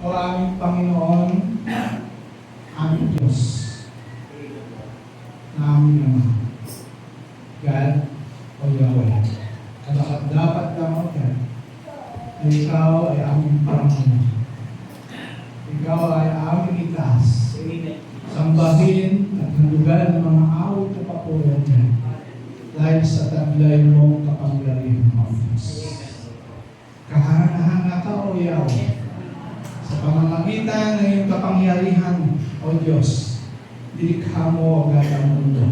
O aming Panginoon, aming Diyos, na aming Ama, God o Yahweh. Dapat lang o God, na Ikaw ay aming Panginoon. Ikaw ay aming itaas. Sambahin at handugan ng mga awit na papulan niya dahil sa taglay mong kapangyarihan mo, Diyos. Kahanga-hanga ka o Yahweh. Sa pamamagitan ng iyong kapangyarihan o Diyos, dilikha mo agad ang mundo.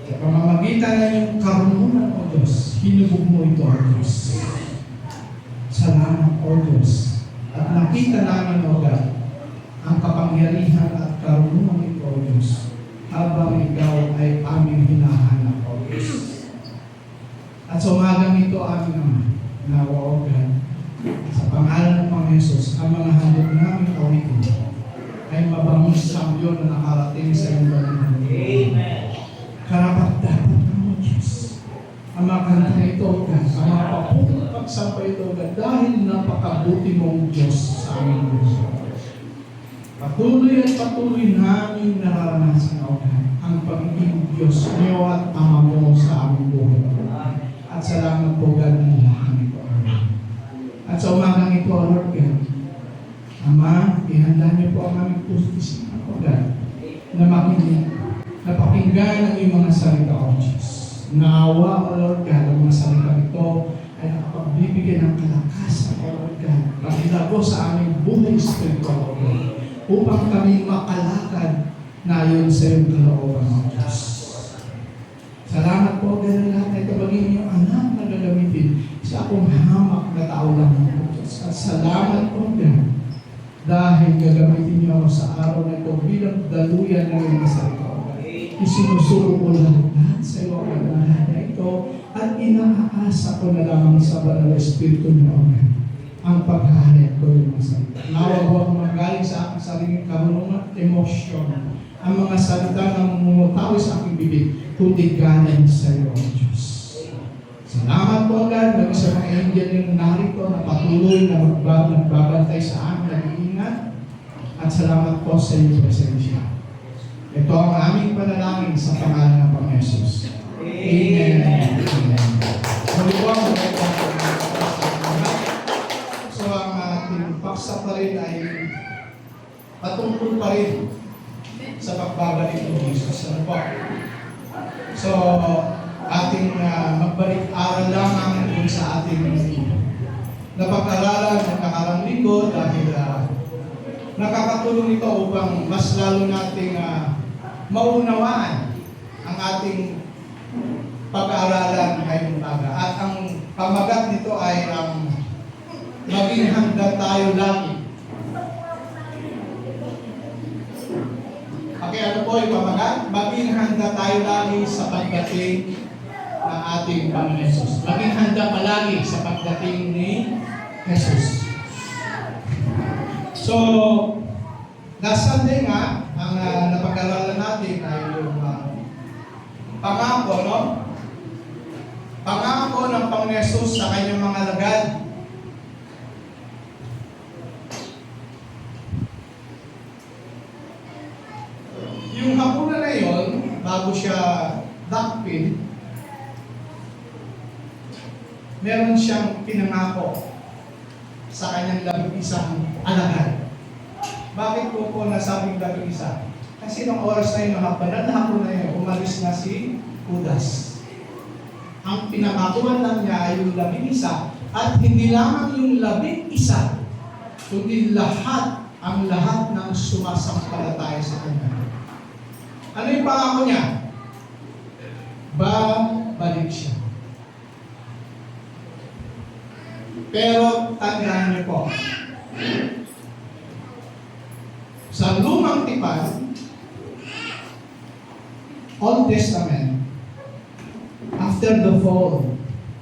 Sa pamamagitan ng iyong karunungan o Diyos, hinubog mo ito o Diyos. Salamat o Diyos. At nakita namin o God, ang kapangyarihan at karunungan ito o Diyos, habang ikaw ay aming hinahanap o Diyos. At sa umagang ito aming nawa o God, sa pangalan ng Panginoon Jesus, ang mga handog namin awitin ay mabangong samyo na nakarating sa iyong banal. Amen. Karapat-dapat mo, Diyos. Ang mga kanta ito, God, ang mga papulang pagsampay ito, God, dahil napakabuti mong Diyos sa aming buhay. Patuloy at patuloy namin nararanasan, O God, ang pagiging Diyos niyo at Ama mo sa aming buhay. At salamat po, God, ng lahat ito. At sa umagang ito, Lord God, Ama, ihanda niyo po ang aming puso, O God, na makinig, na pakinggan ang iyong mga salita, O Diyos. Naawa, O Lord God, ang mga salita ito ay nakapagbibigay ng kalakasan, O Lord God, pakilago sa aming buhay spiritual, O God, upang kami makalakad na ayon sa iyong kalooban, O Diyos. Salamat po, God, lahat na ito maging iyong anak na gagamitin sa akong hamak na tao lang ng Diyos. At salamat po, God, dahil gagamitin niyo ako sa araw na ito bilang daluyan ng iyong salita, O God. Isinusulong ko lahat sa iyo ang lahat na ito at inaasa ko na lamang sa banal na Espiritu niyo, O God, ang paghahayag ko yung mga salita. Nawag huwag magaling sa aking sariling karunungan at emosyon ang mga salita na mumutawi sa aking bibig, kundi galing sa iyo, O Diyos. Salamat po, God, ng sa mga angel yung narito na patuloy na magbabantay sa amin, nag-iingat, at salamat po sa iyong presensya. Ito ang aming panalangin sa pangalan ng Panginoon Jesus. Amen. Amen. Muli po ang so ang ating paksa pa rin ay patungkol pa rin sa pagbabalik ng Jesus. Ano po? So, ating magbalik-aral lamang kung sa ating napag-aralan ng nakarang linggo dahil nakakatulong ito upang mas lalo nating maunawaan ang ating pag-aaralan ngayong umaga. At ang pamagat nito ay maging handa tayo lagi. Okay, ano po yung pamagat? Maging handa tayo lagi sa pagdating ng ating Panginoon Jesus. Maging handa palagi sa pagdating ni Jesus. So, last Sunday nga, ang napag-aralan natin ay yung pangako, no? Pangako ng Panginoon Jesus sa kanyang mga lagad. Yung hapunan na yon, bago siya dakpin, meron siyang pinangako sa kanyang labing-isang alagad. Bakit po nasabing labing-isa? Kasi nung oras na yun, banal na hapon na yun, umalis na si Judas. Ang pinangakuan lang niya ay yung labing-isa, at hindi lamang yung labing-isa, kundi ang lahat ng sumasampalataya sa kanya. Ano yung pangako niya? Babalik siya. Pero tandaan niyo po, sa lumang tipan, Old Testament, after the fall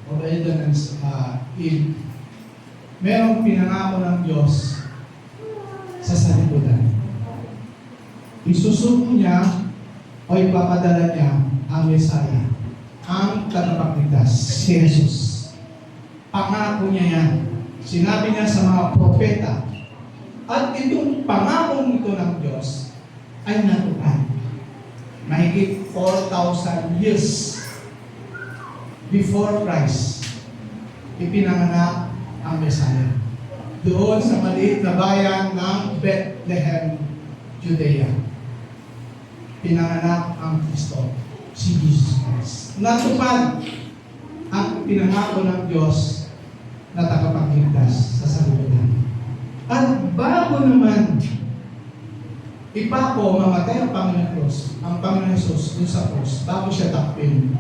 of Adam and Eve, merong pinangako ng Diyos sa sanlibutan. Isusuko niya o ipapadala niya ang Messiah, ang tagapagligtas, si Jesus. Pangako niya yan. Sinabi niya sa mga propeta At itong pangakong ito ng Diyos ay natupad. Mahigit 4,000 years before Christ, ipinanganak ang Messiah. Doon sa maliit na bayan ng Bethlehem, Judea. Pinanganak ang Kristo, si Jesus Christ. Natupad ang pinangako ng Diyos na tagapagligtas sa sanlibutan. At bago naman ipako mamatay ang Panginoon Diyos, ang Panginoon Jesus dun sa cross, bago siya takpin,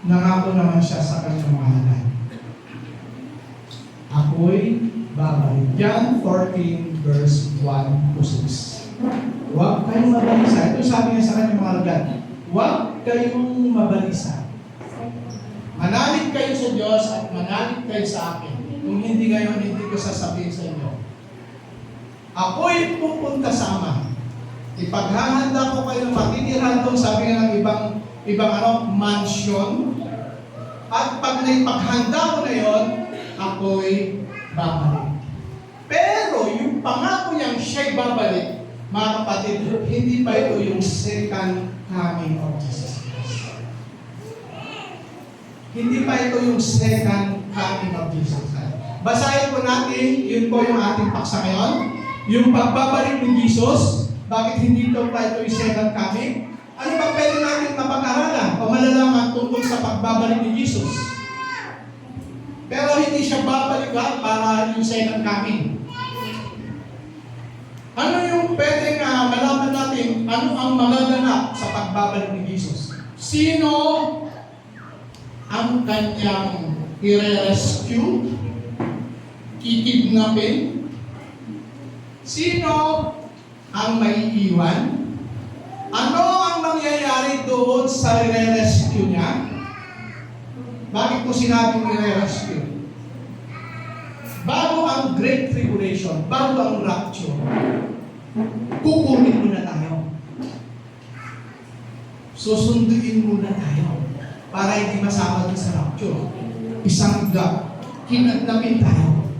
nangako naman siya sa kanyang mga anak. Ako'y babalik. John 14 verse 1 to 6. Huwag kayong mabalisa. Ito sabi niya sa kanyang mga alagad. Huwag kayong mabalisa. Manalig kayo sa Diyos at manalig kayo sa akin. Kung hindi ngayon, hindi ko sasabihin sa inyo. Ako'y pupunta sa Ama. Ipaghahanda ko kayo ng matitirahan doon, sabi nga ng ibang mansion. At pag naipaghanda ko na yon, ako'y babalik. Pero yung pangako niyang siya'y babalik, mga kapatid, hindi pa ito yung second coming of Jesus Christ. Hindi pa ito yung second coming of Jesus Christ. Basahin po natin, yun po yung ating paksa ngayon. Yung pagbabalik ni Jesus, bakit hindi ito pa ito yung second coming? Ano ba pwede natin mapag-aralan o malalaman tungkol sa pagbabalik ni Jesus? Pero hindi siya babalik para yung second coming. Ano yung pwedeng malaman natin, ano ang magaganap sa pagbabalik ni Jesus? Sino ang kanyang i-rescue, kikidnapin? Sino ang maiiwan? Ano ang mangyayari doon sa i-rescue niya? Bakit ko sinabing i-rescue? Bago ang Great Tribulation, bago ang rapture, kukunin muna tayo. Susunduin muna tayo para hindi masama din sa rapture. Isang gap, kinadnapin tayo.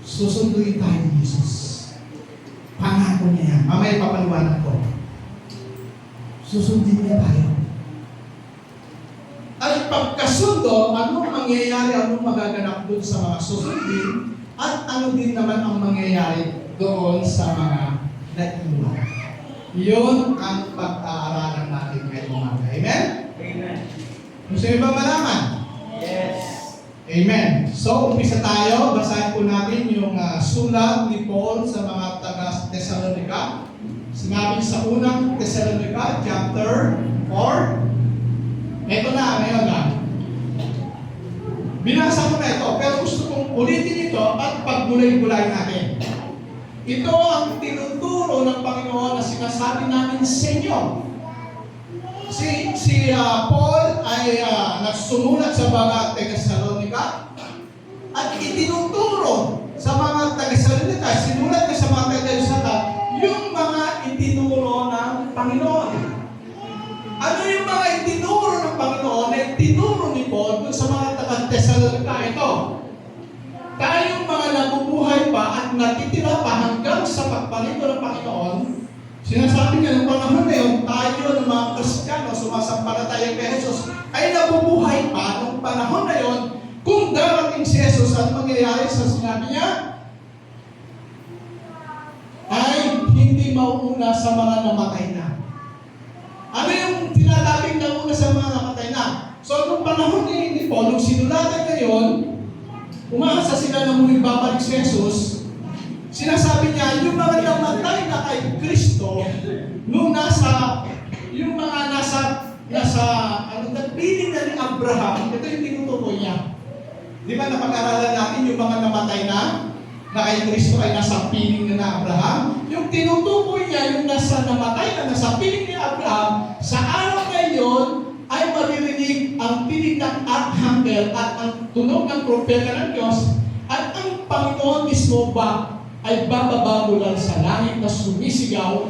Susunduin tayo ni Jesus. Pangako niya yan. Mamaya papaliwanag ko. Susundin niya tayo. At pagkasundo, anong mangyayari, anong magaganap doon sa mga susundin, at ano din naman ang mangyayari doon sa mga naiwan. Yun ang pag-aaralan natin ngayong umaga. Amen? Amen. Gusto niyo ba malaman? Yes. Amen. So, umpisa tayo. Basahin po natin yung sulat ni Paul sa mga taga-Thessalonica. Sinabi sa unang Thessalonica, chapter 4. Ito na, ngayon na. Binasa ko na ito, pero gusto kong ulitin ito at paggulay-gulay natin. Ito ang tinuturo ng Panginoon na sinasabi namin sa inyo. Si Paul ay nagsumulat sa mga taga-Thessalonica at itinuturo sa mga taga-Thessalonica, sinulat niya sa mga taga-Thessalonica yung mga itinuro ng Panginoon. Ano yung mga itinuro ng Panginoon na itinuro ni Paul dun sa mga taga-Thessalonica? Ito, tayong mga nabubuhay pa at natitira pa hanggang sa pagpaliko ng Panginoon. Sinasabi niya ng panahon na yun, tayo ng mga Kristiyano sumasampalataya kay Jesus ay nabubuhay pa ng panahon na yun. Kung darating si Jesus, at mangyayari sa sinabi niya, ay hindi mauuna sa mga namatay na. Ano yung tinatawag na una sa mga namatay na? So, nung panahon ni Paul, nung sinulatan ngayon, umaasa sila na muling babalik si Jesus. Sinasabi niya, yung mga namatay na kay Kristo, nung yung mga piling na ni Abraham, ito yung tinutukoy niya. Di ba napag-aralan natin yung mga namatay na kay Kristo ay nasa piling na Abraham? Yung tinutukoy niya, yung namatay na nasa piling ni Abraham, sa araw ngayon ay maririnig ang piling ng archangel at ang tunog ng propeta ng Diyos, at ang Panginoon mismo ay bababa mula sa langit na sumisigaw.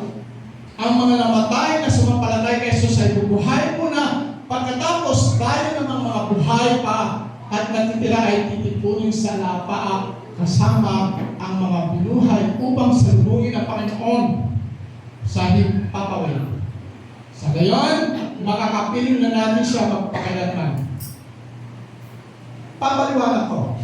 Ang mga namatay na sumampalatay kay Jesus ay bubuhay muna. Pagkatapos tayo namang mga buhay pa at natitira ay titipunin sa lupa kasama ang mga binuhay upang salubungin ang Panginoon sa himpapawid. Sa gayon, makakapiling na natin siya magpakailanman. Papaliwanag ko.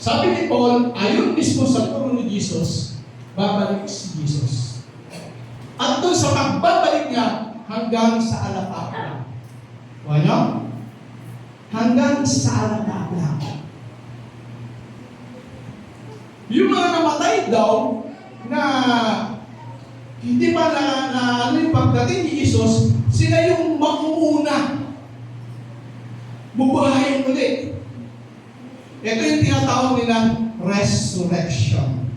Sabi ni Paul, ayon mismo sa turo ni Jesus, babalik si Jesus. At doon sa pagbabalik niya, hanggang sa alapapla. Wala? Hanggang sa alapapla. Yung mga namatay daw, na hindi pa na yung pagdating ni Jesus, sila yung mauuna. Bubuhayin ulit. Ito yung tinatawag nilang resurrection.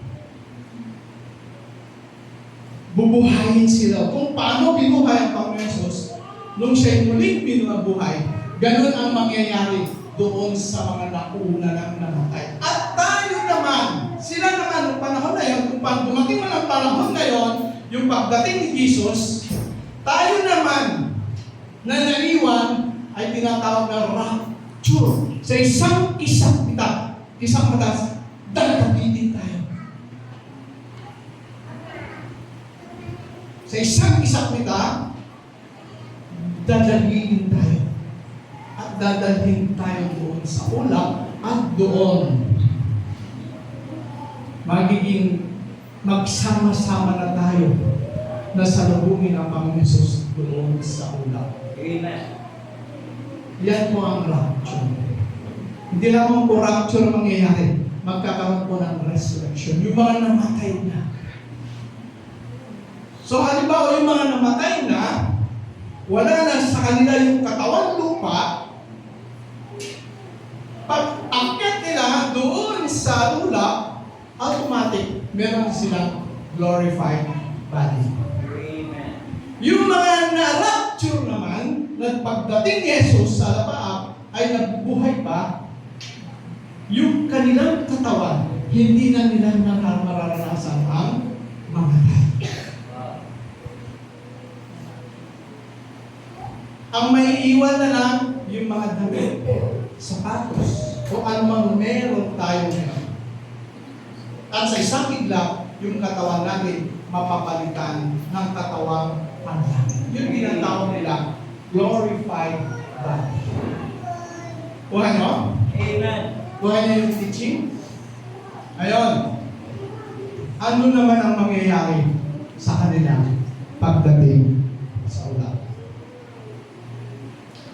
Bubuhayin sila. Kung paano binuhay ang Panginoon Jesus, nung siya'y muling binuhay, ganun ang mangyayari doon sa mga nauna ng namatay. At tayo naman, sila naman, noong panahon na yun, kung dumating man ang panahon na yun, yung pagdating ni Jesus, tayo naman na naiwan ay tinatawag na rapture. Sa isang matas, dadapitin tayo. Sa isang kita, dadalhin tayo. At dadalhin tayo doon sa ulap at doon magiging magsama-sama na tayo na salubungin ang Panginoon Jesus doon sa ulap. Amen. Yan po ang rapture. Hindi lamang po rapture mangyayari, magkakaroon po ng resurrection. Yung mga namatay na. So halimbawa yung mga namatay na, wala na sa kanila yung katawan lupa, pag akyat nila doon sa ulap, automatic, meron silang glorified body. Amen. Yung mga na-rapture naman, na pagdating ni Jesus sa lapaap, ay nabubuhay pa, yung kanilang katawan, hindi na nila mararanasan ang mamatay. Ang may iwan na lang, yung mga damit, sapatos, o anumang meron tayo ngayon. At sa isang iglap, yung katawan natin mapapalitan ng katawang panlangit. Yun ginatawag nila, glorified body. Kuha nyo? Amen. Kuha nyo yung teaching? Ayon. Ano naman ang mangyayari sa kanila pagdating sa ulap?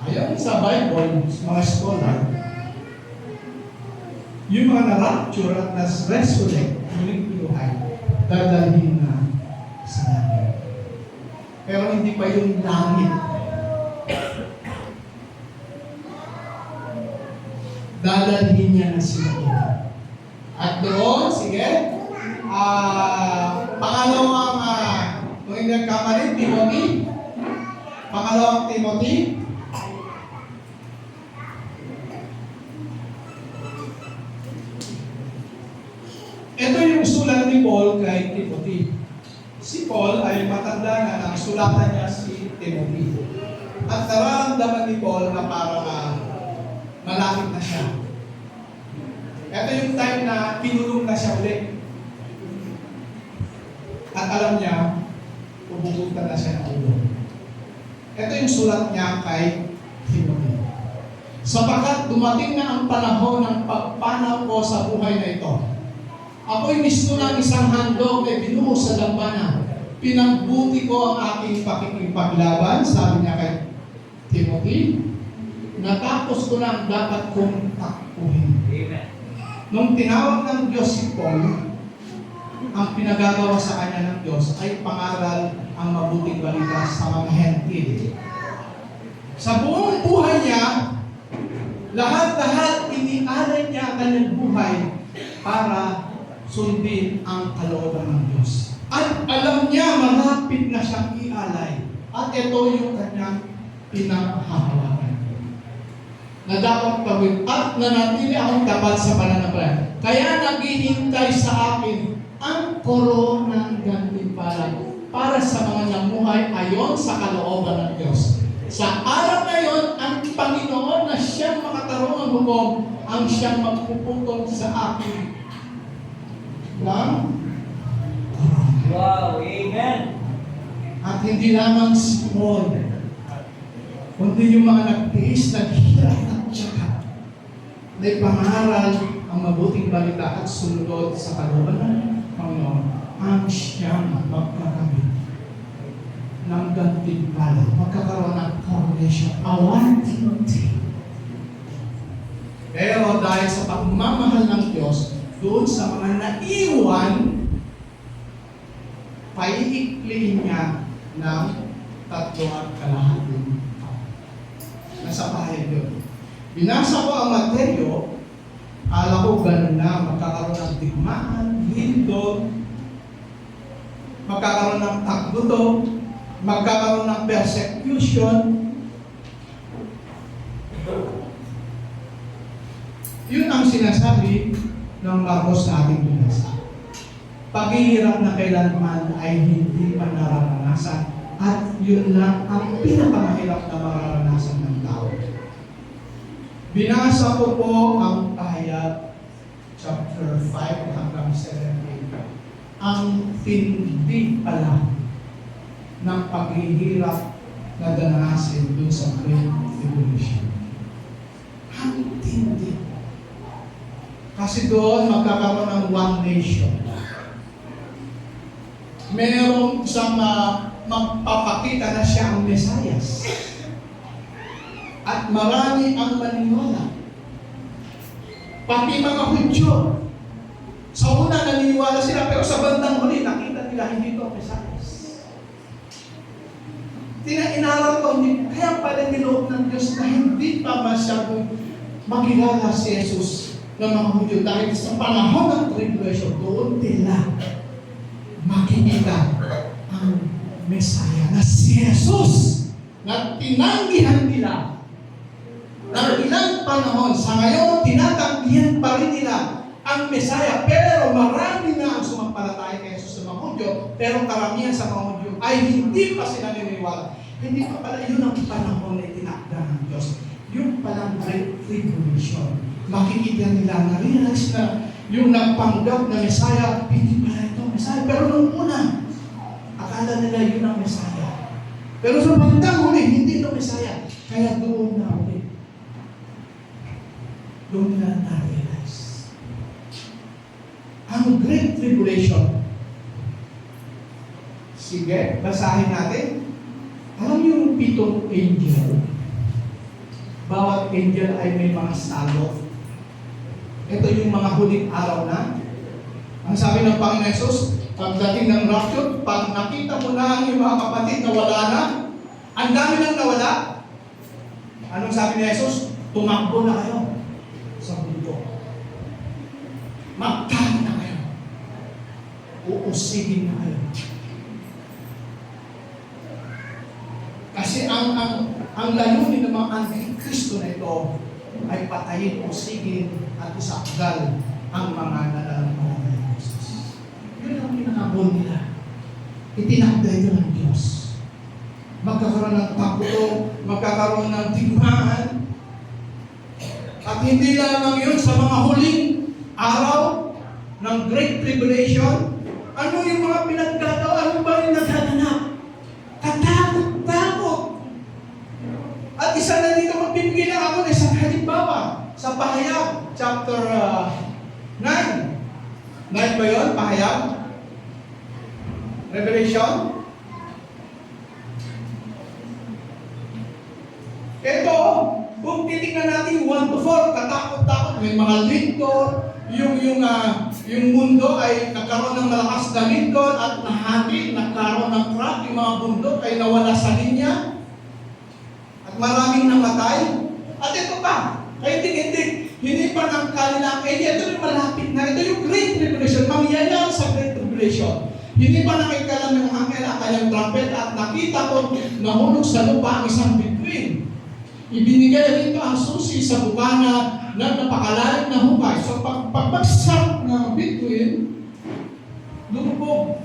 Ayon sa Bible, mga scholar, yung mga na-rapture at na-resurrect, muling pinuhay, dadalhin na sa langit. Pero hindi pa yung langit. Dadalhin niya na sila doon. At doon, sige, pangalawang, kung hindi nagkamali, Timothy, pangalawang Timothy, ito yung sulat ni Paul kay Timothy. Si Paul ay matanda na ang sulatan niya si Timothy. At nararamdaman ni Paul na parang malapit na siya. Ito yung time na kinulong na siya ulit. At alam niya, pupupunta na siya ng ulo. Ito yung sulat niya kay Timothy. Sapagkat dumating na ang panahon ng pagpanaw ko sa buhay na ito. Ako'y mismo ng isang handog ay binuhos sa lampanan. Pinagbuti ko ang aking pakikipaglaban, sabi niya kay Timothy. Natapos ko na ang dapat kong takbuhin. Amen. Nung tinawag ng Diyos si Paul, ang pinagagawa sa kanya ng Diyos ay pangaral ang mabuting balita sa mga hentil. Sa buong buhay niya, lahat-lahat inialay niya ang kanyang buhay para sundin ang kalooban ng Diyos. At alam niya, malapit na siyang ialay. At ito yung kanyang pinaghahawakan. Na dapat gawin at nanatili akong tapat sa pananampalataya. Kaya naghihintay sa akin ang koronang gantimpala para sa mga namuhay ayon sa kalooban ng Diyos. Sa araw na yon, ang Panginoon na siyang makatarong ang hukom, ang siyang magpuputol sa akin ng Wow. Amen. at hindi lamang si Paul, kundi yung mga nagtiis, naghirap at tiyaka, na ipangaral ang mabuting balita at sunod sa kalooban ng Panginoon, ang siyang magkakamit ng gantimpala, magkakaroon ng coronation, awanti-unti. Pero dahil sa pagmamahal ng Diyos, doon sa mga naiwan, paiikliin niya ng 3 at kalahating taon. Nasa pahayag yun. Binasa ko ang Mateo, ala ko ganun na, magkakaroon ng digmaan, lindol, magkakaroon ng tagbuto, magkakaroon ng persecution. Yun ang sinasabi ng Marcos na ating binasa. Paghihirap na kailanman ay hindi pa nararanasan at yun lang ang pinakamahirap na mararanasan ng tao. Binasa ko po ang pahayag chapter 5 hanggang 7. Ang tindi pala ng paghihirap na danasin dun sa Great Tribulation. Ang tindi. Kasi doon magkakaroon ng one nation. Mayroong isang magpapakita na siya ang Mesayas. At marami ang maniniwala. Pati mga Hudyo. Sa una naniniwala sila, pero sa bandang huli, nakita nila hindi ito ang Mesayas. Inaral ko, kaya pala niloob ng Diyos na hindi pa masyadong makilala si Jesus ng mga Hudyo. Dahil sa panahon ng tribulation, doon nila makikita ang Mesaya na si Jesus na tinanggihan nila ng ilang panahon. Sa ngayon, tinatanggihan pa rin nila ang Mesaya, pero marami na ang sumampalataya kay Jesus sa mga Hudyo, pero karamihan sa mga Hudyo ay hindi pa sila naniniwala. Hindi pa pala yun ang panahon na itinakda ng Diyos. Yung palang Great Tribulation. Makikita nila, na-realize na yung nagpanggap na Mesaya, hindi pala ito Mesaya. Pero nung una, akala nila yun ang Mesaya. Pero sa bandang huli, hindi ito Mesaya. Kaya doon na ulit. Doon nila na-realize. Ang Great Tribulation. Sige, basahin natin. Alam niyo yung 7 angel? Bawat angel ay may mga salot. Ito yung mga huling araw na. Ang sabi ng Panginoon Jesus, pagdating ng rapture, pag nakita mo na ang iyong mga kapatid na wala na, ang dami nang nawala. Anong sabi ni Jesus? Tumakbo na kayo sa bundok. Magkano na kayo. Uusigin na kayo. Kasi ang layunin ng mga antikristo na ito ay patayin, usigin, at isakdal ang mga nananampalataya ng Jesus. Yun ang pinakabol nila. Itinakda ito ng Diyos. Magkakaroon ng taputo, magkakaroon ng digmaan, at hindi lamang yun sa mga huling araw ng Great Tribulation. Ano yung mga pinaggagawa? Ano ba yung naghaganap? Katakot-takot. At isa na dito magbibigay lang ako ng isang halimbawa sa pahayag, chapter 9. 9 ba yun? Pahayag? Revelation? Ito, kung titignan natin 1 to 4, katakot-takot, may mga lindol, yung mundo ay nagkaroon ng malakas na lindol at nahati, nagkaroon ng crack, yung mga bundok ay nawala sa linya. Maraming namatay. At ito pa, kaya hindi pa ng kanilang, ito yung malapit na, ito yung Great Tribulation, mangyayari sa Great Tribulation. Hindi pa nakikalam ng anghel ang kanyang trumpet at nakita ko nahulog sa lupa ang isang bituin. Ibinigay dito ang susi sa bukana ng napakalalim na hukay. So pagbagsak ng bituin, lumubog.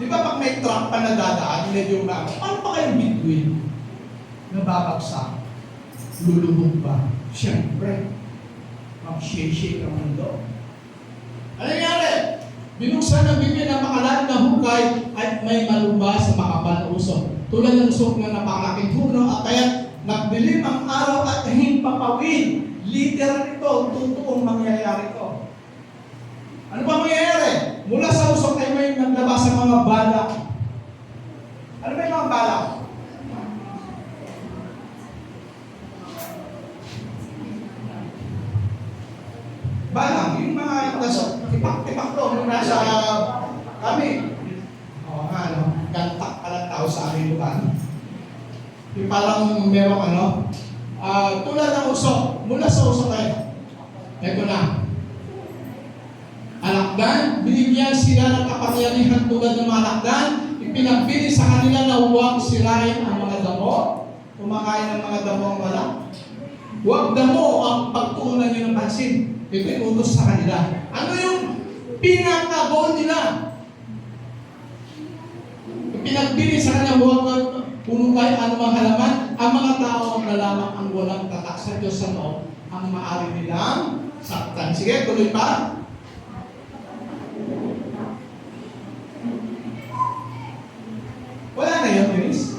Di ba pag may truck pa na dadaan, medyo na, paano pa kayo between? Nababagsak, lulubog pa. Siyempre, mag-shake ang mundo. Ano nangyari? Binuksan ng Biblia na makalalim na hukay at may malumba sa makapal na usok. Tulad ng usok na napakalaking puno at kaya nagdilim ang araw at himpapawid. Literal ito, totoong mangyayari ito. Ano ba mangyayari? Mula sa usok ay may naglabas sa mga bala. Ano ba yung mga bala? Balang, yung mga nasa tipak-tipak to, nung nasa kami. Oo nga, no? Gantak ka ng tao sa aming lugar. Yung parang merong tulad ng usok, mula sa usok ay, eto na. Alakdan, binigyan sila ng kapangyarihan tulad ng mga alakdan, ipinagbili sa kanila na huwag sirain ang mga damo, kumakain ng mga damo ang wala. Huwag damo ang pagtuunan nyo ng pansin. Ito yung utos sa kanila. Ano yung pinaka-goal nila? Pinagbili sa kanila, huwag puno kayo anumang halaman. Ang mga tao na lamang ang walang tatak sa Diyos sa loob, ang maaari nilang saktan. Sige, tuloy pa. Wala na yun, Luis.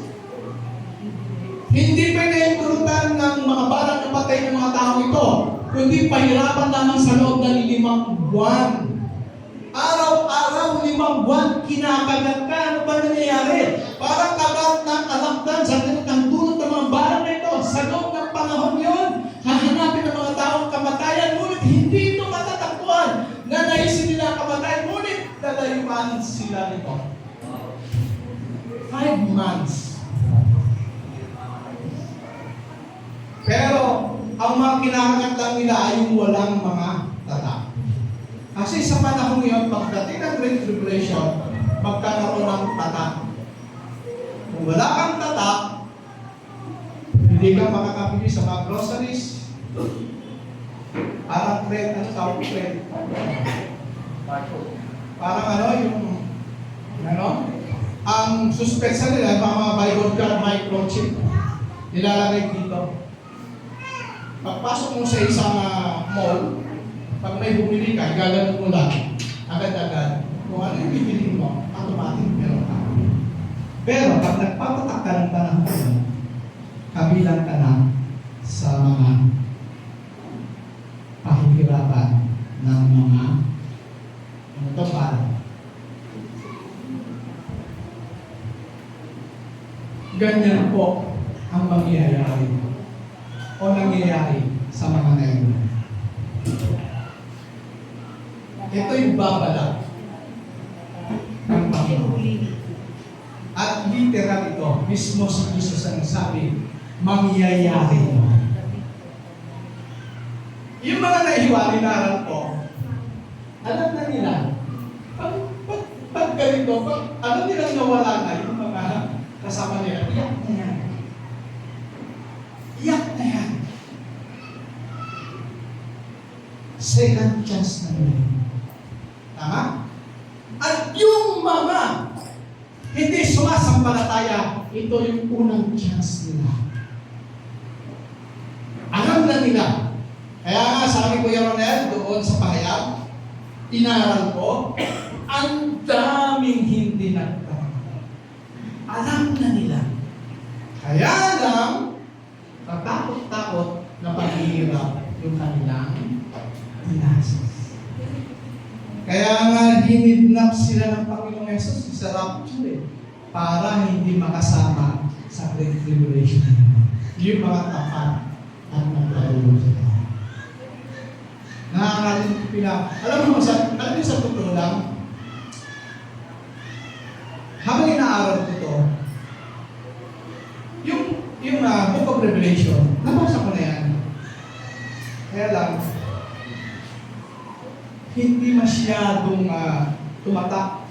Hindi pa naipulutan ng mga balang na patay ng mga tao ito, kundi pahirapan lamang sa loob ng 5 buwan. Araw-araw 5 buwan, kinakagat ka. Ano ba nangyayari? Parang kagat ng alakdan sa ng dulot ng mga balang na ito. Sa loob ng panahon yun, hahanapin ng mga taong kamatayan, ngunit hindi ito matatakbuhan. Nanaisin nila ang kamatayan, ngunit lalayuan sila nito. 5 months. Pero, ang mga kinakagat lang nila ay yung walang mga tatak. Kasi sa panahon ngayon, pagdating ng Great Tribulation, magkakaroon ng tatak. Kung wala kang tatak, hindi ka makakabili sa mga groceries. Parang trade, ano tawag ko trade? Parang ang suspensa nila, mga Bible card microchip, nilalagay dito. Pagpasok mo sa isang mall, pag may bumili ka, gagawin mo lang, agad-agad. Kung ano yung bibili mo, automatic meron ka. Pero pag nagpapatak ka ng panahon, kabilang ka na sa mga pahihirapan ng mga parang. Ganyan po ang mangyayari o nangyayari sa mga ngayon. Ito yung babala ng Panginoon. At literal ito, mismo si Jesus ang sabi, mangyayari ito. Yung mga nahiwari na aral ko, alam na nila, pag ganito, alam nilang nawala na yung mga kasama nila, iyak na yan. Iyak na yan. Second chance na nila. Tama? At yung mga hindi sumasampalataya, ito yung unang chance nila. Alam na nila. Kaya nga sabi ko yung Ronel, doon sa pahayag, inaral ko, ang daming hindi nagtatanggap. Alam na nila. Kaya lang, katakot-takot na paghihirap yung kanilang tinasas. Kaya nga, hinidnap sila ng Panginoong Jesus sa rapture para hindi makasama sa Great Tribulation. Yung mga tapat at magkaroon sila. Nakakalit alam mo sa totoo lang, habang inaaral ko ito, yung Book of Revelation, nabasa ko na yan. Kaya lang, hindi masyadong tumatak,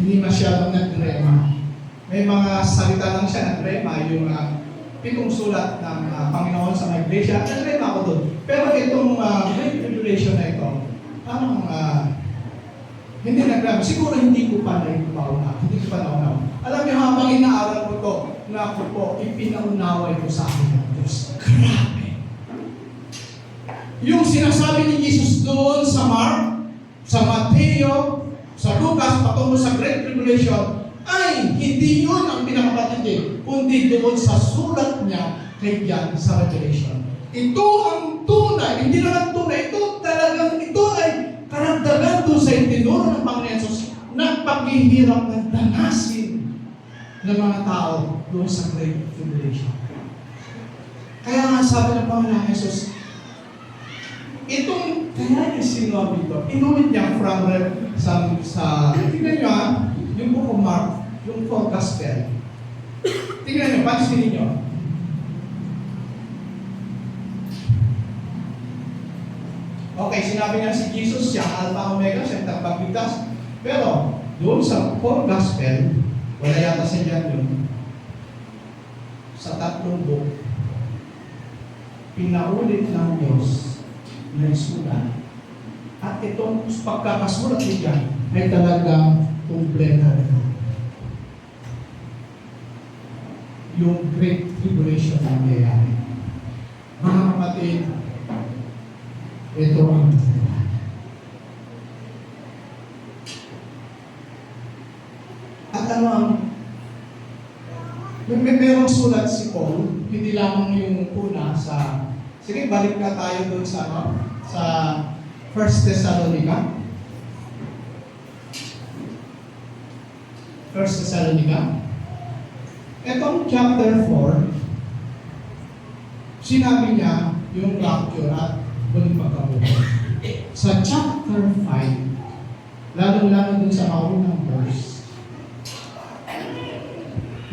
hindi masyadong nagdrema. May mga salita lang siya nagdrema, yung 7 sulat ng Panginoon sa mga iglesia, nagdrema ako doon. Pero itong Great Tribulation na ito, parang Hindi naglaban. Siguro hindi ko pa naunaw. Hindi ko pa naunaw. Alam niyo, habang inaaral ko to, na ako po, ipinaunawa ito sa akin ng Diyos. Grabe! Yung sinasabi ni Jesus doon sa Mark, sa Mateo, sa Lucas, patungo sa Great Tribulation, ay hindi yun ang pinakamatindi, kundi doon sa sulat niya kay John sa Revelation. Ito ang tunay, hindi lang ang tunay, ito talagang, ito ay karagdagan doon sa itinuro ng Panginoon Jesus na paghihirap ng danasin ng mga tao doon sa Great Tribulation. Kaya nga sabi ng Panginoon Jesus, itong kaya sinabi ito, inulit niya from tingnan niyo yung book of Mark, yung 4 Gospel. Tingnan niyo, pansinin niyo. Okay, sinabi nga si Jesus, siya Alpha Omega, siya tagapagligtas. Pero, doon sa 4 Gospel, wala yata sa dyan yun, sa 3 book, pinaulit ng Diyos na isulat. At itong pagkakasulat niya ay talagang kumpleta na. Yung Great Tribulation na nangyayari. Mga kapatid, ito ang katotohanan. At ano ang merong sulat si Paul, hindi lamang yung una sa, sige, balik na tayo doon sa sa 1 Thessalonica. 1 Thessalonica. Itong chapter 4, sinabi niya yung rapture at muling pagkabuhay. Sa chapter 5, lalong-lalo dun sa maunang verse,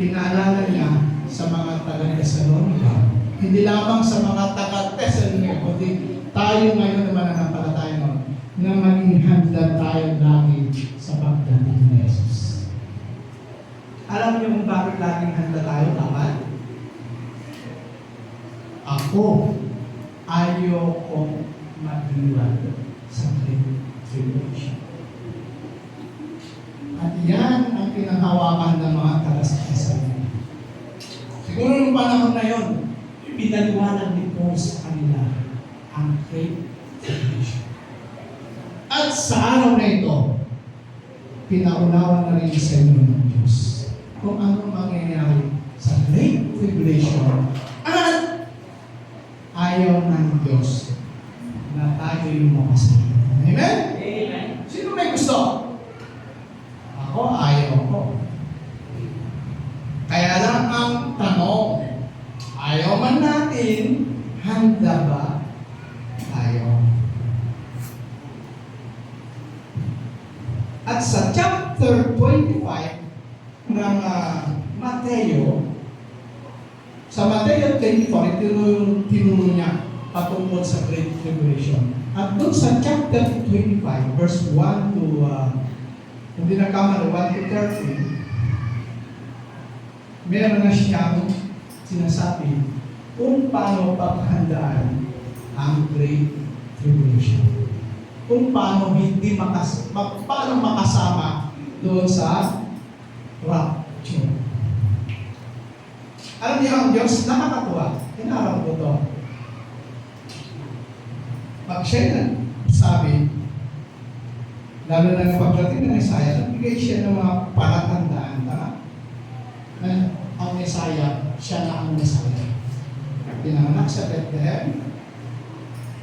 pinaalala niya sa mga taga-Thessalonica, hindi lamang sa mga taga-Thessalonica, kundi tayo ngayon naman ang napalataya nun, na maging handa tayo lagi sa pagdating ni Jesus. Alam niyo kung bakit laging handa tayo dapat? Ako, ayokong mag-iwan sa Great Tribulation. At yan ang pinanghawakan ng mga taga-Thessalonica. Siguro nung panahon na yun, pinaliwanag ni Paul sa kanila ang Great Tribulation. At sa araw na ito, pinaunawa na rin sa inyo ng Diyos kung ano mangyayari sa Great Tribulation at ayaw ng Diyos na tayo yung makasama. Amen? Amen. Sino may gusto? Ako, ayaw ko. Kaya lang ang tanong, ayaw man natin, handa ba tayo? At sa chapter 25 ng Mateo, sa Mateo 24, ito yung tinuro niya patungkol sa Great Tribulation. At doon sa chapter 25, verse 1 to, hindi na kamala, 1 to 13, meron na siyang sinasabi kung paano paghandaan ang Great Tribulation. Kung paano hindi paano makasama doon sa rapture. Alam niyo ang Diyos, nakakatuwa. Inaral ko to. Pag siya sabi, lalo na ng pagdating ng Messiah, nagbigay siya ng mga palatandaan na ang Messiah, siya na ang Messiah. Pinanganak sa Bethlehem.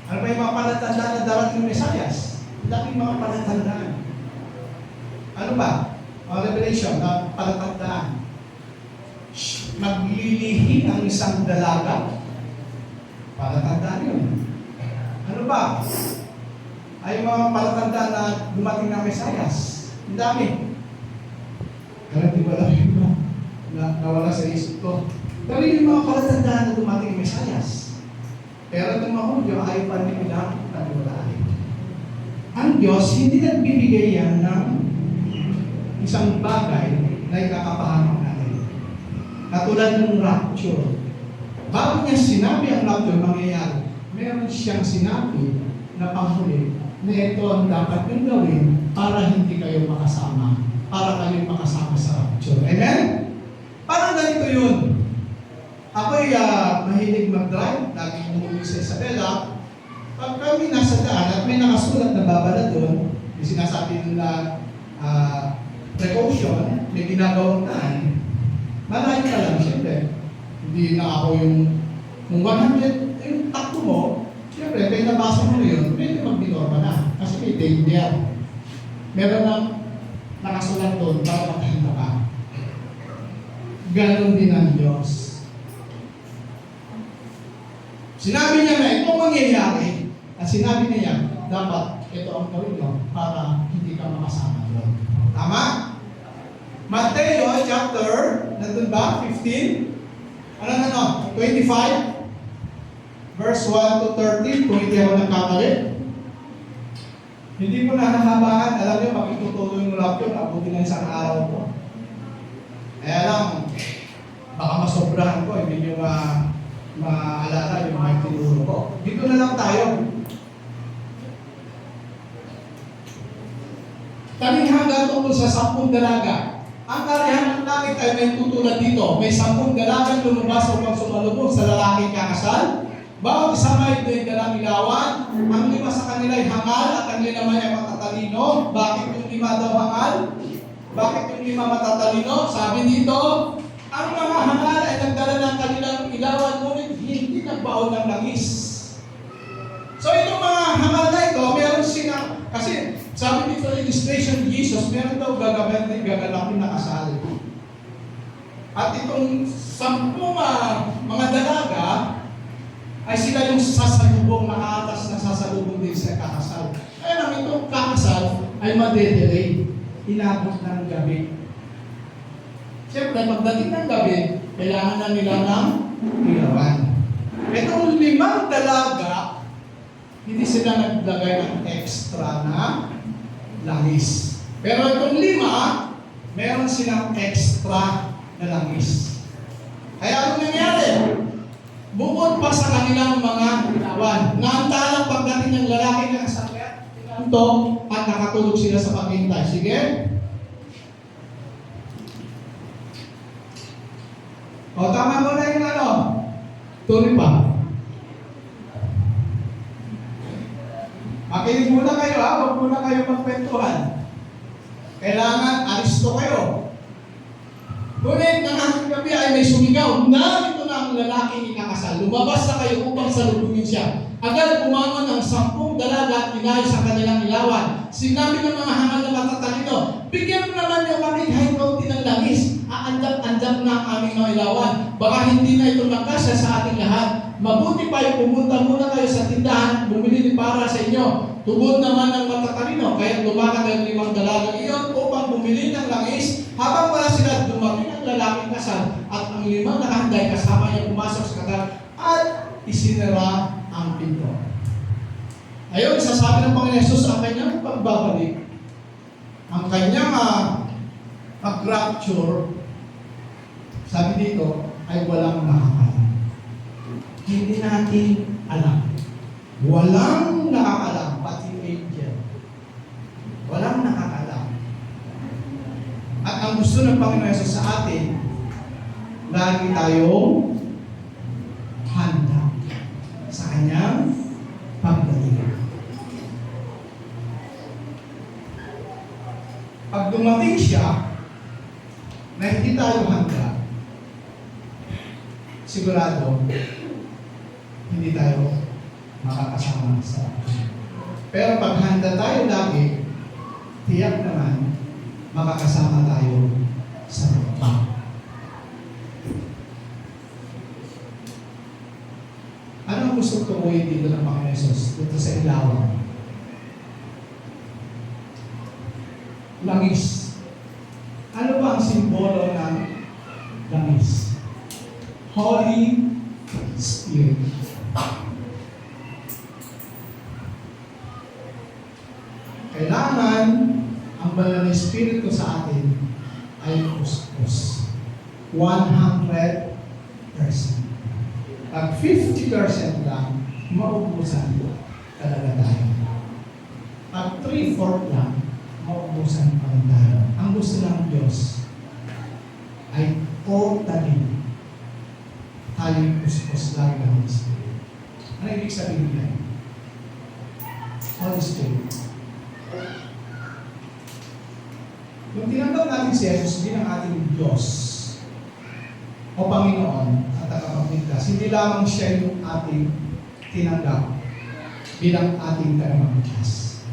Ano ba yung mga palatandaan na darating ng Messiah? Daming mga palatandaan. Ano ba? Mga Revelation na palatandaan. Maglilihi ang isang dalaga. Palatandaan yun. Ano ba? Ay mga palatandaan na dumating ng Mesayas. Ang dami. Kaya di ba lang yun ba? Nawala sa isip ko. Pero yung mga palatandaan na dumating ng Mesayas. Pero itong mga Hudyo ay pa nila naniwalaan. Ang Diyos hindi nagbibigay yan ng isang bagay na ikakapahamak natin. Katulad ng rapture. Bago niya sinabi ang rapture mangyayari, meron siyang sinabi na panghuli na ito ang dapat niyong gawin para hindi kayo makasama, para kayo makasama sa rapture. Amen? Parang ganito yun. Ako'y mahilig mag-drive, laging umuwi sa Isabela. Pag kami nasa daan at may nakasulat na babala doon, may sinasabi nila precaution, may ginagawang daan, malayo ka lang, siyempre. Hindi na ako yung 100, yung takbo mo, siyempre, kaya nabasa mo yun, pwede magbinorma na. Kasi may danger. Meron ng nakasulat doon para makahanda ka. Ganon din ang Diyos. Sinabi niya na itong mangyayari, at sinabi niya, dapat ito ang gawin nyo para hindi ka makasama doon. Tama? Mateo chapter, nandun ba? 15? Ano? 25? Verse 1 to 13, kung hindi ako nagkamali. Hindi mo na nahabahan, alam niyo, makitutuloy mo lang yun, abutin ng isang araw ko. Kaya lang, baka masobrahan ko, hindi niyo maalala yung mga tinuro ko. Dito na lang tayo. Talinghaga tungkol sa 10 dalaga. Ang karihan ng langit ay may tutulad dito. May 10 dalagang lumabas upang sumalubong sa lalaking kakasal. Bawat isa may dalang ilawan. Ang 5 sa kanila ay hangal at ang 5 ay matatalino. Bakit yung 5 daw hangal? Bakit yung 5 matatalino? Sabi dito, ang mga hangal ay nagdala ng kanilang ilawan, ngunit hindi nagbaon ng langis. So itong mga hangal na ito, meron sila, kasi sabi dito illustration ni Jesus, meron daw gagalapin na kasal. At itong 10 mga dalaga, ay sila yung sasalubong, nakaatas na sasalubong din sa kakasal. Kaya lang itong kakasal ay madedelay. Inabot ng gabi. Siyempre, pagdating ng gabi, kailangan na nila ng ilawan. Itong 5 dalaga, hindi sila naglagay ng extra na langis. Pero itong 5, meron silang extra na langis. Kaya ano nangyari? Bukod pa sa kanilang mga ilawan, naantalang pagdating ng lalaki na kasakit, tinanto at nakatulog sila sa paghintay. Sige? O, tama mo na yung tuloy pa. Makinig muna kayo huwag muna kayo magkwentuhan. Kailangan alisto kayo. Ngunit ng aking gabi ay may sumigaw, narito na ang lalaking ikakasal. Lumabas na kayo upang salubungin siya. Agad pumangon ang 10 dalaga at inayos sa kanilang ilawan. Sinabi ng mga hangal na matatalino, bigyan mo naman niyo kami kahit kaunti ng langis. Andap na ang aming mga ilawan. Baka hindi na ito magkasya sa ating lahat. Mabuti pa yung pumunta muna kayo sa tindahan, bumili para sa inyo. Tugod naman ng matatalino, kaya lumakad ang 5 dalaga iyon upang bumili ng langis. Habang wala sila, dumating ang lalaking kasal at ang 5 nakahanday kasama niya pumasok sa kasal at isinara ang pinto. Ayun, sasabi ng Panginoon Jesus ang kanyang pagbabalik, ang kanyang mag-rapture, sabi dito, ay walang nakakalam. Hindi natin alam. Walang nakakalam, pati angel. Walang nakakalam. At ang gusto ng Panginoon Jesus sa atin, lagi tayong handa sa kanyang pagdating. Pag dumating siya, na hindi tayo handa, sigurado, hindi tayo makakasama sa atin. Pero pag handa tayo lagi, tiyak naman, makakasama tayo sa lupa. Ano ang gusto tukuyin dito ng Panginoon Jesus? Dito sa ilawan. Langis. Ano ba ang simbolo ng langis? Holy Spirit. Kailangan ang banal na Espiritu sa atin ay kuskus. 100%. Pag 50% lang, maubusan talaga tayo. 3/4 lang, maubusan pa rin tayo. Ang gusto ng Diyos ay totally tayo'y puspos lagi ng Holy Spirit. Ano ibig sabihin yan? Holy Spirit. Kung tinanggap natin si Jesus bilang ating Diyos o Panginoon at tagapagligtas, hindi lamang siya yung ating tinanggap bilang ating tagapagligtas.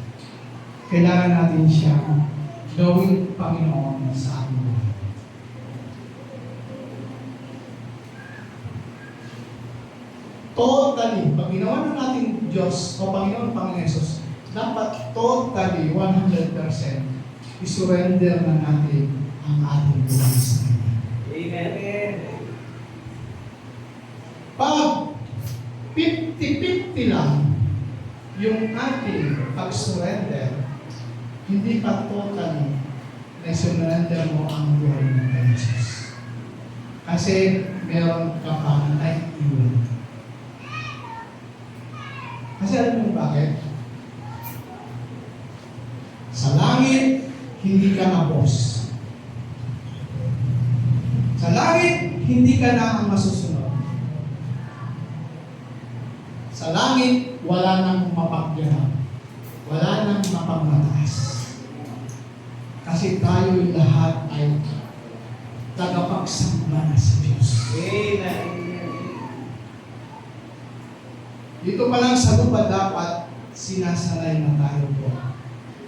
Kailangan natin siyang gawing Panginoon sa ating buhay. Totally, pag ginawa ng ating Diyos o Panginoon Jesus, dapat totally 100% isurrender na natin ang ating buhay sa Kanya. Amen. Pag 50-50 lang yung ating pag-surrender, hindi pa totally na surrender mo ang buhay ng Jesus. Kasi meron ka pa na iwan. Kasi alam mo bakit? Sa langit, hindi ka na boss. Sa langit, hindi ka na ang masusunod. Sa langit, wala nang mapagyanap. Wala nang mapagmataas. Kasi tayo'y lahat ay tagapagsamba na sa Diyos. Amen. Dito pa lang sa lupa dapat sinasanay na tayo po.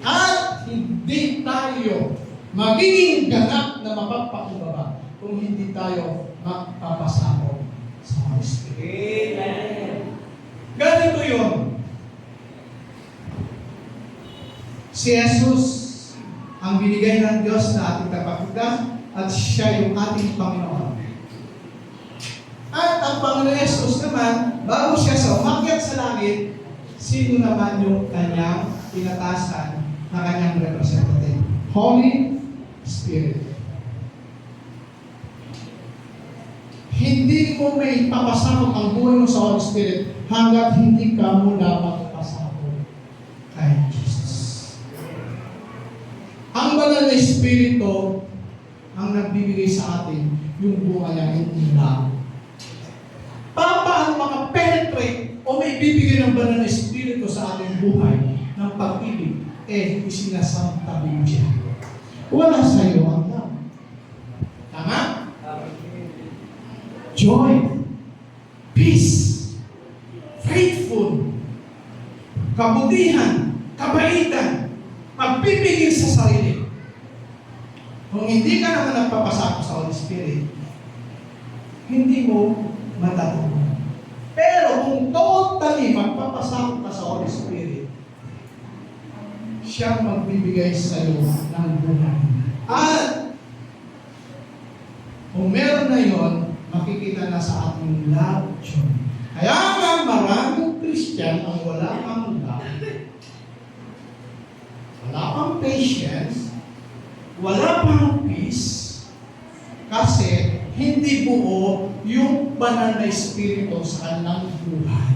At hindi tayo magiging ganap na mapagpakumbaba kung hindi tayo magpapasakop sa Holy Spirit. Amen. Ganito yun. Si Jesus ang binigay ng Diyos na ating tagapagligtas at siya yung ating Panginoon. At ang Panginoon Jesus naman, bago siya sa umakyat sa langit, sino naman yung kanyang tinatasan na kanyang representative? Holy Spirit. Hindi mo may papasakot ang buhay mo sa Holy Spirit hanggat hindi ka muna magpasakot kay Jesus. Ang banal na Espiritu ang nagbibigay sa atin yung buhay ng ilaw. Paano makapenetrate o may bibigay ng banal na Espiritu sa ating buhay ng pag-ibig? Isinasantabi siya. Wala sa iyo ang love. Tama? Joy, peace, faithful, kabutihan, kabaitan, pagbibigay sa sarili. Kung hindi ka naman nagpapasakop sa Holy Spirit, hindi mo matatunan. Pero kung totally magpapasakop ka sa Holy Spirit, siyang magbibigay sa iyo ng buhay. At kung meron na yon, makikita na sa ating love joy. Kaya nga maraming Christian ang wala pang love, wala pang patience, wala pang peace, kasi hindi buo yung banal na Espiritu sa kanilang buhay.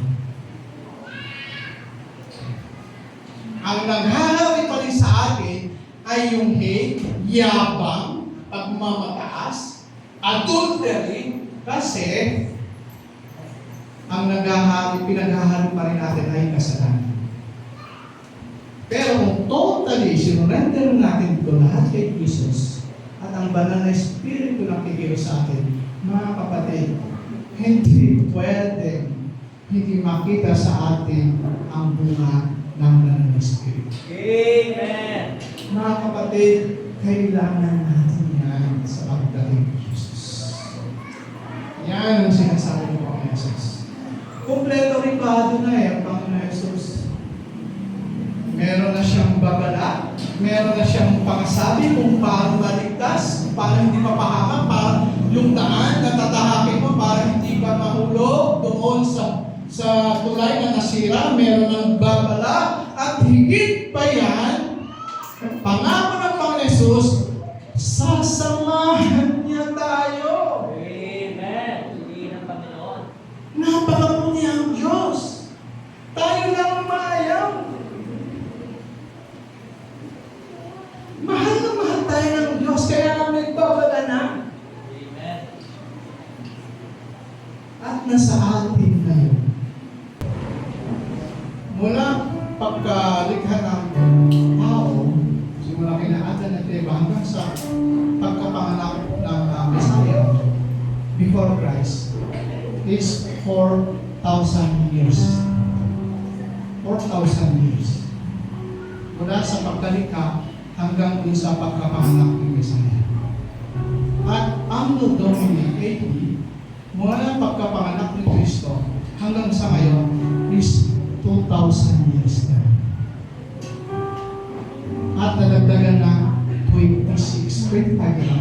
Ang naghahawi pa rin sa atin ay yung hate, yabang, pagmamataas, adultery, kasi ang pinaghahalo pa rin natin ay kasalanan. Pero kung totally sinurrender natin ito lahat kay Jesus at ang banal na Espiritu na kikilos sa atin, mga kapatid, hindi pwede hindi makita sa atin ang bunga ng banal na Espiritu. Amen. Mga kapatid, kailangan natin yan sa pagdating ni Jesus. Yan ang sinasabi ng Panginoon Jesus. Kompleto ripado na ang Panginoon Jesus. Meron na siyang babala, meron na siyang pangsabi kung paano maligtas, paano hindi mapahamak, paano yung daan na tatahakin mo para hindi ka mahulog doon sa tulay na nasira, meron ng babala, at higit pa yan, pangako ng Panginoon Jesus, sasamahan niya tayo. Amen. Hindi ng Panginoon. Napakaputi ang Diyos. Tayo lang ang maayaw. nasa atin ngayon. Mula pagkalikha ng tao, simula kina Adan at Eva hanggang sa pagkapanganak ng Messiah before Christ is 4,000 years. 4,000 years. Mula sa pagkalikha hanggang dun sa pagkapanganak ng Messiah. At Anno Domini AD, mula pagkapanganak ni Kristo hanggang sa ngayon is 2,000 years na. At nadagdagan na 26, 25 na.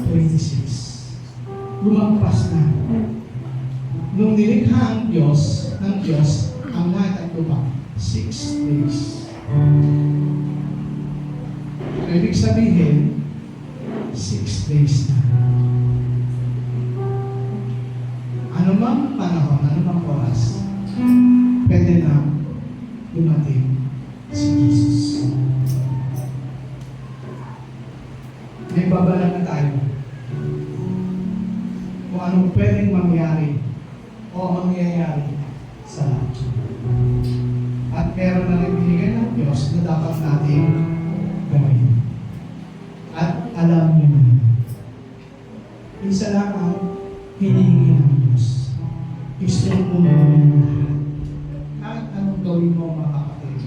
26. Lumagpas na. Nung nilikha ang Diyos, ang lahat ay lupa, 6 days. So, ibig sabihin, 6 days na. Ano mang panahon, ano mang oras, pwede na dumating si Jesus. May babala na tayo kung anong pwedeng mangyari o mangyayari sa lahat. At meron na rin binigay ng Diyos na dapat natin gawin. At alam niyo na. Isa lang ang hinihingi ng Diyos. Isumpong mo yung lahat. Kahit anong gawin mo, mga kapatid,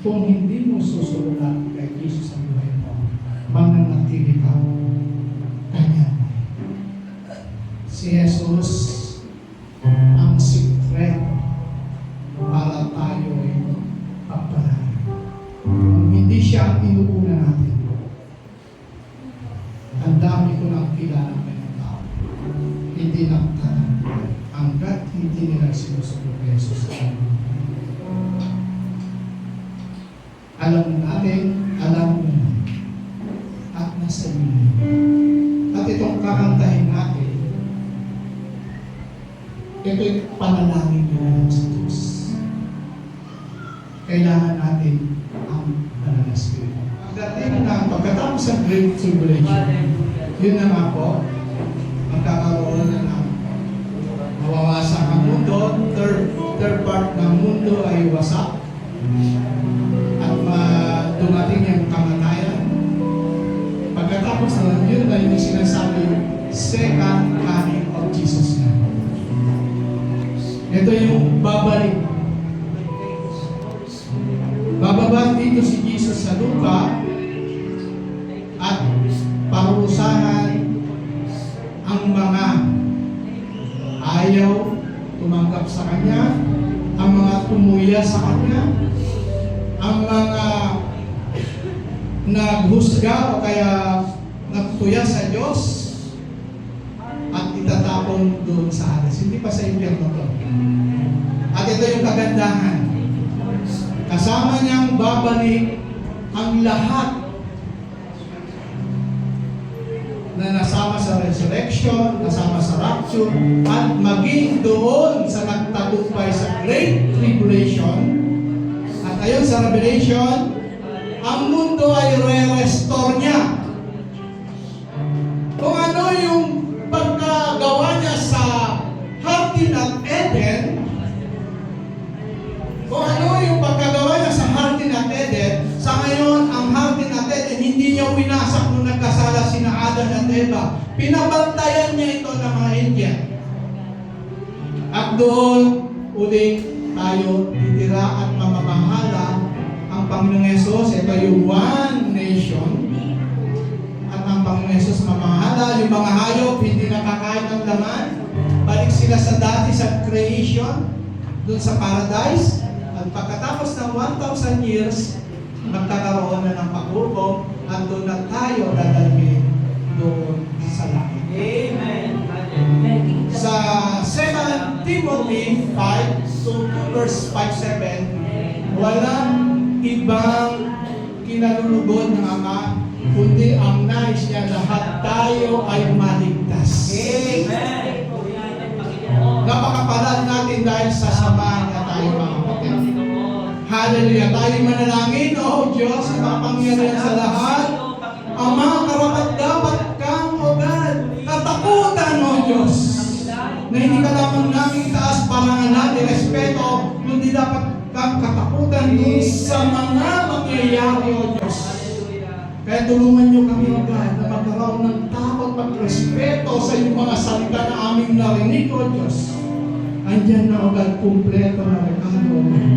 kung hindi mo susulat kay Jesus ang buhay mo, mananatili ka, kanya. Si Jesus ang secret para tayo ay pagpalain. Kung hindi siya ang inuuna natin, ang dami ko nang kilala ng tao. Hindi nagtanong hanggat hindi nila sinusunod kay Jesus. Alam natin, alam mo na. At nasa inyo. At itong kakantahin natin, ito'y panalangin nyo na sa Diyos. Kailangan natin ang banal na Espiritu. Pagdating na, pagkatapos sa Great Tribulation, yun na nga po, magkakaroon na ng mawawasak ang mundo, third part ng mundo ay wasak, at dumating yung kamatayan. Pagkatapos na yun na yung sinasabi second coming of Jesus na. Ito yung babalik. Bababa dito si Jesus sa lupa at parusahan ang mga ayaw tumanggap sa Kanya, ang mga tumuya sa Kanya, ang mga naghusga o kaya nagtuya sa Diyos at itatapon doon sa Hades. Hindi pa sa impyerno to. At ito yung kagandahan. Kasama niyang babalik ang lahat na nasama sa resurrection, nasama sa rapture, at maging doon sa nagtagumpay sa Great Tribulation. At ayon sa Revelation, ang mundo ay re-restore niya. Kung ano yung pagkagawa niya sa Garden of Eden, kung ano yung pagkagawa niya sa Garden of Eden, sa ngayon, ang Garden of Eden, hindi niya winasak nung nagkasala sina Adan at Eva. Pinabantayan niya ito ng mga Indian. At doon, ulit tayo titira at mamamahala ang Panginoong Yesus. Ito yung one nation. At ang Panginoong Yesus mamahala. Yung mga hayop, hindi nakakain ng laman. Balik sila sa dati sa creation, doon sa paradise. At pagkatapos ng 1,000 years, magkakaroon na ng paghukom at doon na tayo dadalhin doon sa langit. Amen. Sa 2 Timothy 5, verse 5-7, walang ibang kinalulugod ng Ama, kundi ang nais niya lahat tayo ay maligtas. Amen. Napakapalad natin dahil sa samahan na tayo mga kapatid. Hallelujah. Tayo manalangin, O Diyos, na makapangyarihan sa lahat. Ama, karapat dapat kang, O God, katakutan, O Diyos. na hindi ka lamang namin itaas parangalan, respeto, kundi dapat kang katakutan dun sa mga mangyayari, O Diyos. Kaya tulungan niyo kami, O God, na magkaroon ng takot at respeto sa iyong mga salita na aming narinig, O Diyos. Andyan na, O God, kumpleto na regalo, O God.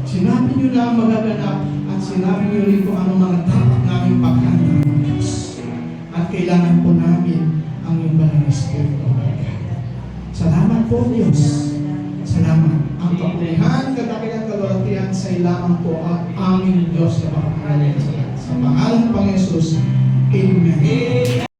Sinabi niyo na ang magaganap at sinabi niyo rin kung ano mga dapat namin paghanda, O Diyos. At kailangan po namin ang iyong banal na Espiritu, O God. Salamat po, Diyos. Salamat. Ang kapulihan, kadakilan, kalwalatian sa ilamang po ang aming Diyos na makapangalan sa pangalan ng Panginoon Jesus. Amen.